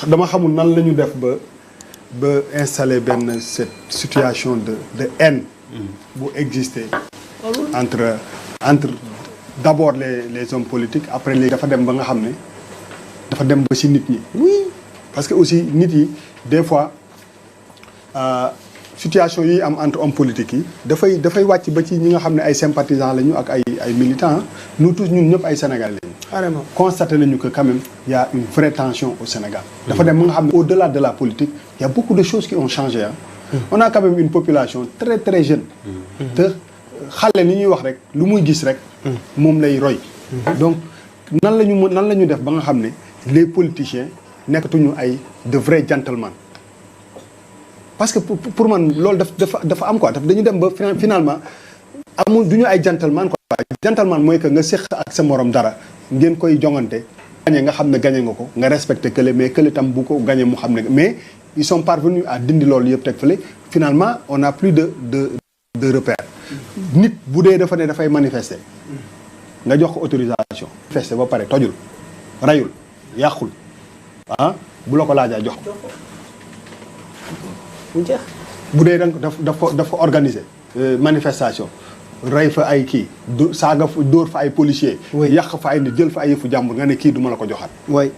dama xamul nan la ñu def ba installer cette situation de haine bu exister entre d'abord les hommes politiques après léegi dafa dem ba nga xam ne dafa dem ba ci nit ñi. oui parce que aussi nit yi des fois situation yi am entre hommes politiques yi dafay wàcc ba ci ñi nga xam ne ay sympathisants lañu ak ay militants nous tous ñun ñëpp ay Sénégalais lañu. carrément constaté nañu que quand même y a une vraie tension au Sénégal. dafa dem ba nga xam ne au-delà de la politique il y a beaucoup de choses qui ont changé ah. on a quand même une population très très jeune. te xale ni ñuy wax rek lu muy gis rek. moom lay roy. donc nan la ñu def ba nga xam ne les politiciens nekkatuñu ay de vrais gentlemen. parce que pour man loolu dafa am quoi dañu dem ba finalement amul du ñu ay gentleman quoi. gentleman mooy que nga séq ak sa morom dara ngeen koy jongante. gañe nga xam ne gañe nga ko nga respecté kële mais kële tam bu ko gañe mu xam ne mais ils sont parvenus à dindi loolu yëpp teg fële finalement on a plus de repères. nit bu dee dafa ne dafay manifester. nga jox ko autorisation. manifester ba pare tojul rayul yàqul bu la ko laajaa jox ko. bu dee dafa organiser manifestation rey fa ay kii saaga dóor fa ay policiers. yàq fa ay nit jël fa ay yëfu jàmbur nga ne kii du ma la ko joxaat.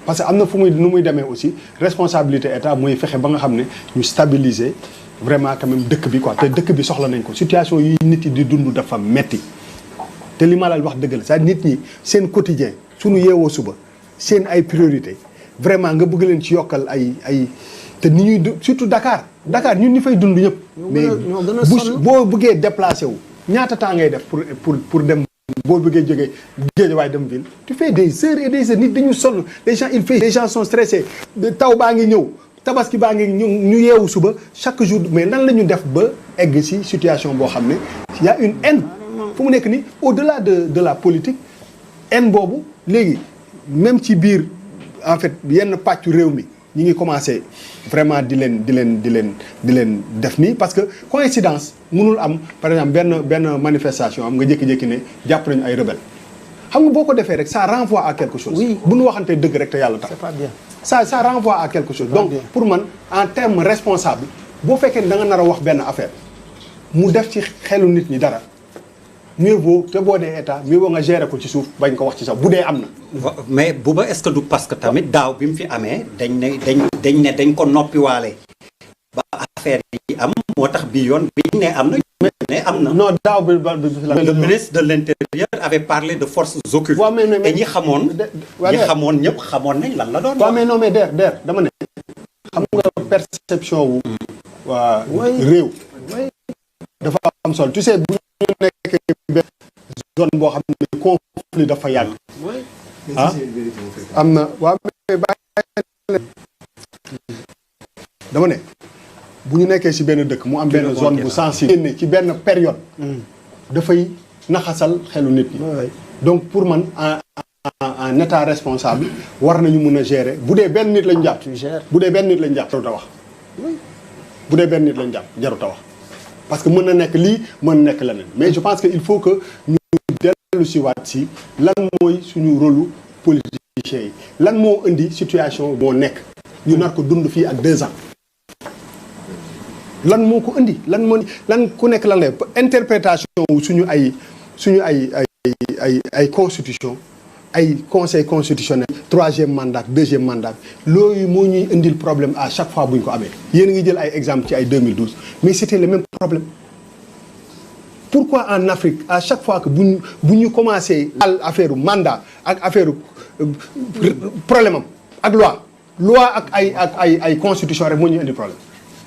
parce que am na nu muy demee aussi responsabilité état mooy fexe ba nga xam ne ñu stabiliser vraiment quand même dëkk bi quoi te dëkk bi soxla nañ ko situation yi nit yi di dund dafa metti te li ma la wax dëgg la c'est nit ñi seen quotidien suñu yeewoo suba seen ay priorité vraiment nga bëgg leen ci yokkal ay te ni ñuy surtout Dakar ñun ñi fay dund ñëpp. mais boo bëggee déplacé wu ñaata temps ngay def pour dem boo bëggee jógee Guédiawaye dem ville. tu fais des heures et des heures nit dañu sonn les gens sont stressés taw baa ngi ñëw tabaski baa ngi ñu yeewu suba chaque jour mais nan la ñu def ba egg ci situation boo xam ne y a une haine. fu mu nekk ni au-delà de la politique haine boobu léegi même ci biir en fait yenn pàccu réew mi. ñi ngi commencé vraiment di leen def nii parce que coïncidence mënul am par exemple benn manifestation am nga jékki-jékki ne jàpp nañu ay rebelle xam nga boo ko defee rek ça renvoie à quelque chose. oui bu ñu waxantee dëgg rek te yàlla tax. c'est pas bien. ça renvoie à quelque chose. donc pour man en terme responsable boo fekkee ne da nga nar a wax benn affaire mu def ci xelu nit ñi dara mieux vaut te boo dee état mieux vaut nga gérer ko ci suuf bañ ko wax ci sax bu dee am na. mais Bouba est-ce que du parce que tamit daaw bi mu fi amee dañ ko noppiwaale ba affaire yi am moo tax bii yoon biñ ne am na. mais am na non daaw bi le ministre de l'intérieur avait parlé de forces occultes. waaw mais ñi xamoon ñëpp xamoon nañ lan la doon. waaw mais non mais der dama ne. xam nga perception wu. waa réew. dafa am solo tu sais bu ñu nekkee benn zone boo xam ne conflit dafa yàgg. am na waaw mais bàyyi dama ne bu ñu nekkee ci benn dëkk mu am benn zone bu sensible ci benn période dafay naxasal xelu nit ñi. donc pour man en état responsable war nañu mun a gérer bu dee benn nit lañ jàpp. bu dee benn nit lañ jàpp jarut a wax. bu dee benn nit lañ jàpp jarut a wax parce que mën na nekk lii mën na nekk leneen mais je pense que il faut que ñu dellu si waat si lan mooy suñu rôle politicien yi lan moo indi situation moo nekk ñu nar ko dund fii ak 2 ans lan moo ko indi lan ku nekk lan lay interprétation wu suñu ay constitution ay conseil constitutionnel 3e mandat 2e mandat loolu moo ñuy indil problème à chaque fois bu ñu ko amee yéen a ngi jël ay exemple ci ay 2012 mais c'était le même problème pourquoi en Afrique à chaque fois que bu ñu commencé al affaire mandat ak affaire problème am ak loi ak ay constitution rek moo ñuy indi problème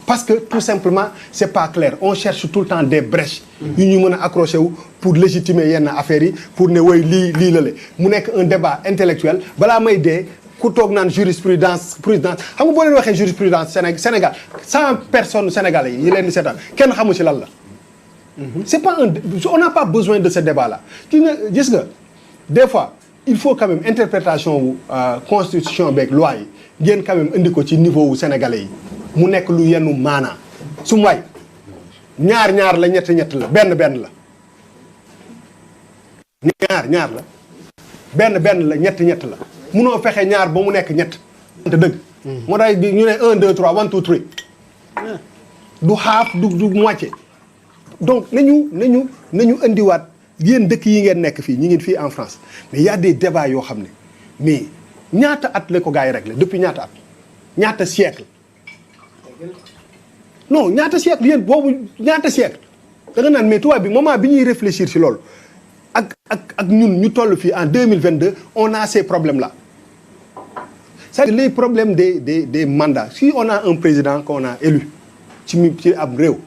parce que tout simplement c'est pas clair on cherche tout le temps des brèches yu ñu mën a accroché wu pour légitimer yenn affaires yi pour ne woy lii la mu nekk un débat intellectuel balaa may dee ku toog naan jurisprudence xam nga boo leen waxee jurisprudence Sénégal 100 personnes sénégalais yi leen di seetaan kenn xamu ci lan la c'est pas on n'a pas besoin de ce débat là gis nga des fois il faut quand même interprétation wu constitution beeg loi yi ngeen quand même indi ko ci niveau wu sénégalais yi mu nekk lu yennu maanaa su mu waay ñaar la ñett la benn la ñaar la benn la ñett la munoo fexe ñaar ba mu nekk ñett te dëgg moo tax ñu ne 1 2 3 1 2 3 du half du moitié. donc nañu indiwaat yéen dëkk yi ngeen nekk fii ñi ngeen fii en France mais y a des débats yoo xam ne mais ñaata at la ko gars yi réglé depuis ñaata at ñaata siècle non ñaata siècle yéen boobu ñaata siècle da nga naan mais tubaab bi moment bi ñuy réfléchir ci loolu ak ñun ñu toll fii en 2022 on a ces problèmes là c'est-à-dire les problèmes des mandats si on a un président qu'on a élu ci ab réew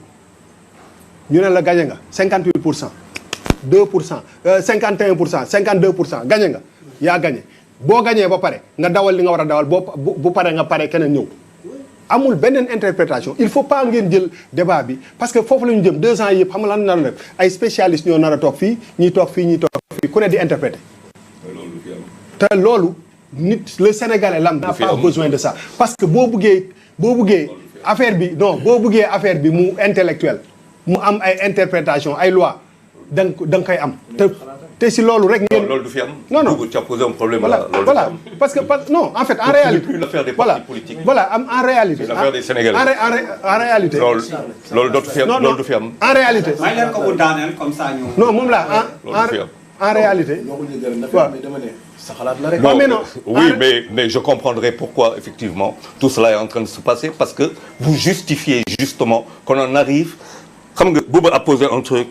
ñu ne la gagné nga 58 pour cent 2 pour cent 51 pour cent 52 pour cent gagné nga yaa gagné boo gagné ba pare nga dawal li nga war a dawal bu pare nga pare keneen ñëw amul beneen interprétation il faut pas ngeen jël débat bi parce que foofu la ñu jëm 2 ans yëpp xam nga lan nar a def ay spécialistes ñoo nar a toog fii ñiy toog fii ku ne di interpréter te loolu nit le Sénégalais lam n'a pas besoin de ça parce que boo buggee affaire bi non boo buggee affaire bi mu intellectuel mu am ay interprétation ay loi da nga koy am te si loolu rek ngeen loolu du fi am. non tu as posé un problème voilà voilà parce que non en fait en réalité plus l'affaire des partis politiques. voilà en réalité c'est l'affaire des Sénégalais. en réalité loolu dootu fi am loolu du fi am. en réalité may leen ko bu daaneel comme ça ñu non moom la en réalité waaw Non, oui, mais je comprendrai pourquoi, effectivement, tout cela est en train de se passer, parce que vous justifiez justement qu'on en arrive... Comme Bouba a posé un truc,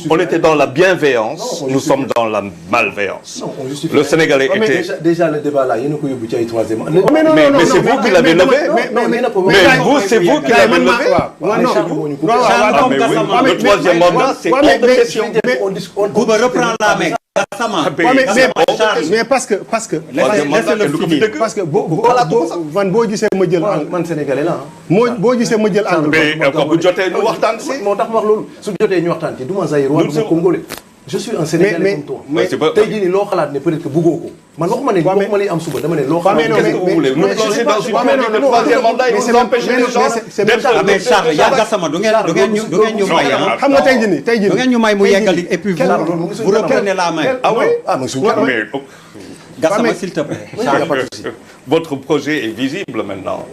on était dans la bienveillance, nous sommes dans la malveillance. Non, le Sénégalais était... Déjà, le débat là, il y a un troisième. Mais c'est vous qui l'avez levé. Mais vous, c'est vous qui l'avez levé. Le troisième mandat, c'est hors de question. Bouba reprend la main. mais parce que laissez-le finir parce que boo gisee ma jël man Sénégalais la boo gisee ma jël angle mais bu jotee ñu waxtaan si moo tax ma wax loolu su jotee ñu waxtaan ci du ma Zaïrois du ma Congolais je suis un Sénégalais comme toi mais tey jii nii loo xalaat ne peut-être que bëggoo ko man waxuma ne waxuma li am suba dama ne loo xalaat qu'est-ce que vous voulez nous plonger dans une période de troisième mandat et vous empêcher les gens d'être mais Charles yaa Gassama du ngeen ñu may xam nga tey jii du ngeen ñu may mu yeggali et puis vous reprenez la main ah oui ah mais suñu Gassama s'il te plaît votre projet est visible maintenant.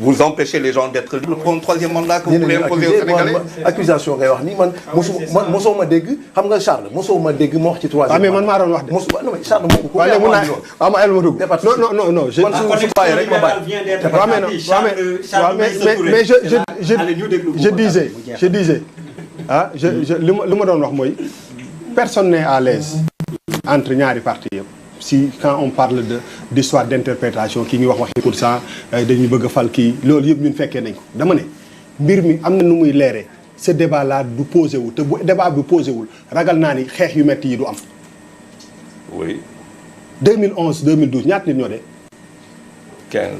Vous empêchez les gens d'être libres pour un troisième mandat que vous voulez imposer aux Sénégalais. accusation ngay wax ni man mosoo ma dégg xam nga Charles mosoo ma dégg ma wax ci troisième. mais man maa doon wax de. mosoo non mais Charles moo ko. waaye mun naa ma el ma dugg. non je. man su bàyyi rek ma bàyyi. mais je disais li ma doon wax mooy personne n'est à l'aise entre ñaari partis yëpp. si quand on parle d'histoire d'interprétation kii ngi waxi pour ça dañuy bëgg a fal kii loolu yëpp ñun fekkee nañ ko dama ne mbir mi am na nu muy leeree ce débat là du posé wu te bu débat bi posé wul ragal naa ni xeex yu metti yi du am. oui. 2011 2012 ñaata nit ñoo dee. 15.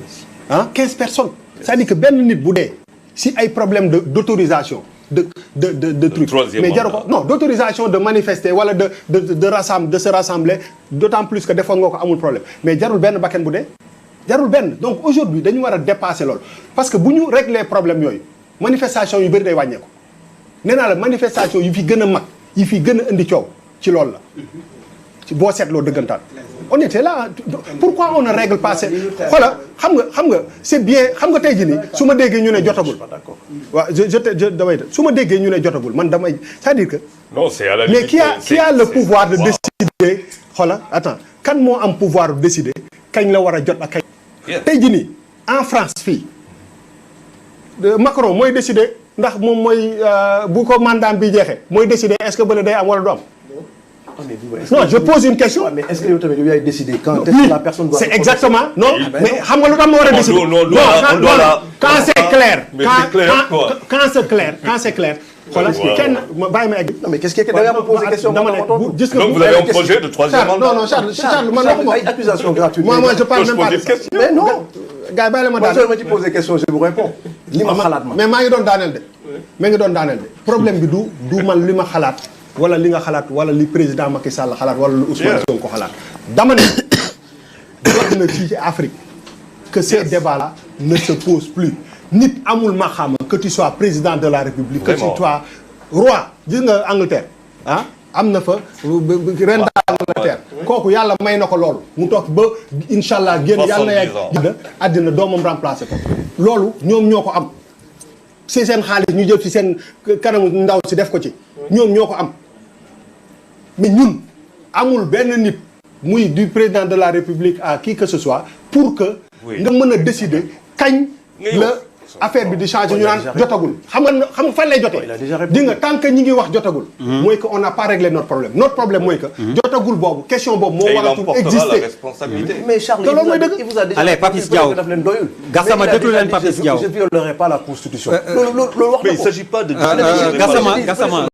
15 personnes. c'est-à-dire que benn nit bu dee si ay problème d'autorisation. de trucs mais jaru ko non d'autorisation de manifester wala de se rassembler d'autant plus que defoon nga ko amul problème mais jarul benn bakken bu dee jarul benn donc aujourd'hui dañu war a dépasser loolu parce que bu ñu régler problème yooyu manifestation yu bëri day wàññeeku nee naa la manifestation yi fi gën a mag yi fi gën a indi coow ci loolu la ci boo seetloo dëggantaan on était là pourquoi on ne règle pas voilà xam nga c'est bien xam nga tey jii nii su ma déggee ñu ne jotagul waaw damay su ma déggee ñu ne jotagul man damay c'est-à-dire que non c'est à la limite mais qui a le pouvoir de décider voilà attends kan moo am pouvoir de décider kañ la war a jot ak kañ tey jii nii en France fii Macron mooy décider ndax moom mooy bu ko mandat bi jeexee mooy décider est-ce que bële day am wala du am. Non, je pose une question. Mais est-ce que yow tamit yow yaay décider quand est-ce que la personne doit. C'est exactement non mais xam nga lu tax ma war a décider. Non quand c'est clair. Quand c'est clair. Voilà kenn bàyyi ma egg. Non mais qu'est-ce que da nga ma poser question. dama ne gis nga donc vous avez un projet de troisième mandat. Non Charles man waxuma ay accusation gratuite. moi je parle même pas. Mais non. gars yi bàyyi la ma daaneel ma ci poser question je vous réponds. li ma xalaat ma mais maa ngi doon daaneel de. problème bi du man li ma xalaat. wala li nga xalaat wala li président Macky Sall xalaat wala lu Ousmane Sonko xalaat dama ne jot na fii ci Afrique que ces débats là ne se posent plus nit amul maxaama que tu sois président de la République que tu sois roi gis nga Angleterre am na fa reine d'Angleterre kooku yàlla may na ko loolu mu toog ba incha allah génn yàlla na yàgg àddina doomam remplacé ko loolu ñoom ñoo ko am si seen xaalis ñu jël ci seen kanamu ndaw si def ko ci ñoom ñoo ko am mais ñun amul benn nit muy du président de la République à qui que ce soit pour que nga mën a décider kañ la affaire bi di changer ñu naan jotagul xam nga fan lay jotee di nga tant que ñi ngi wax jotagul mooy que on n'a pas réglé notre problème mooy que jotagul boobu question boobu moo waratul exister mais Charles il vous a déjà allez Papis Diaw Gassama déglu leen Papis Diaw je violerai pas la constitution loolu wax mais il s'agit pas de Gassama